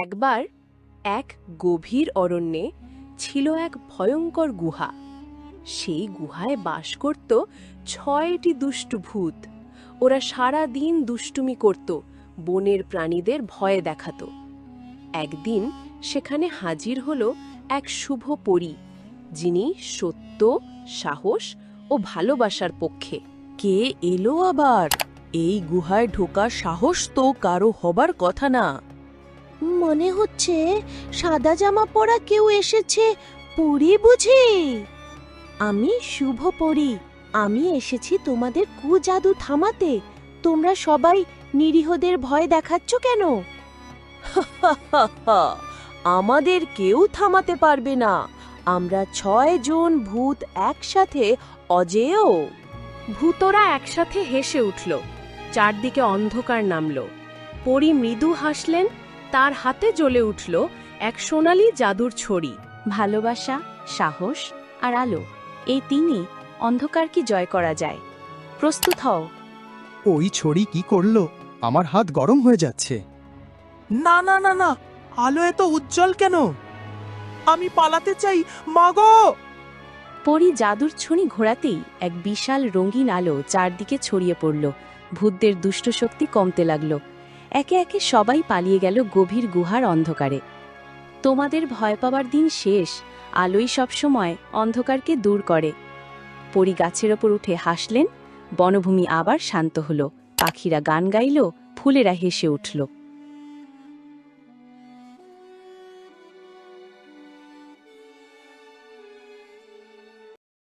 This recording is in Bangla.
একবার এক গভীর অরণ্যে ছিল এক ভয়ঙ্কর গুহা। সেই গুহায় বাস করত ৬টি দুষ্ট ভূত। ওরা সারা দিন দুষ্টুমি করত, বনের প্রাণীদের ভয় দেখাতো। একদিন সেখানে হাজির হলো এক শুভ পরী, যিনি সত্য, সাহস ও ভালোবাসার পক্ষে। কে এলো আবার? এই গুহায় ঢোকার সাহস তো কারো হবার কথা না। মনে হচ্ছে সাদা জামা পরা কেউ এসেছে। পরি বুঝি? আমি শুভ পরি। আমি এসেছি তোমাদের কুজাদু থামাতে। তোমরা সবাই নিরীহদের ভয় দেখাচ্ছ কেন? আমাদের কেউ থামাতে পারবে না। আমরা ৬ জন ভূত একসাথে অজেয়। ভূতরা একসাথে হেসে উঠল। চারদিকে অন্ধকার নামল। পরী মৃদু হাসলেন। তার হাতে জ্বলে উঠল এক সোনালি জাদুর ছড়ি। ভালোবাসা, সাহস আর আলো, এই তিনই অন্ধকারকে জয় করা যায়। প্রস্তুত হও। ওই ছড়ি কি করলো? আমার হাত গরম হয়ে যাচ্ছে। না না না না, আলো এত উজ্জ্বল কেন? আমি পালাতে চাই, মাগো! পরি জাদুর ছড়ি ঘোরাতেই এক বিশাল রঙিন আলো চারদিকে ছড়িয়ে পড়ল। ভূতদের দুষ্ট শক্তি কমতে লাগল। একে একে সবাই পালিয়ে গেল গভীর গুহার অন্ধকারে। তোমাদের ভয় পাবার দিন শেষ। আলোই সবসময় অন্ধকারকে দূর করে। পরি গাছের ওপর উঠে হাসলেন। বনভূমি আবার শান্ত হল। পাখিরা গান গাইল, ফুলেরা হেসে উঠল।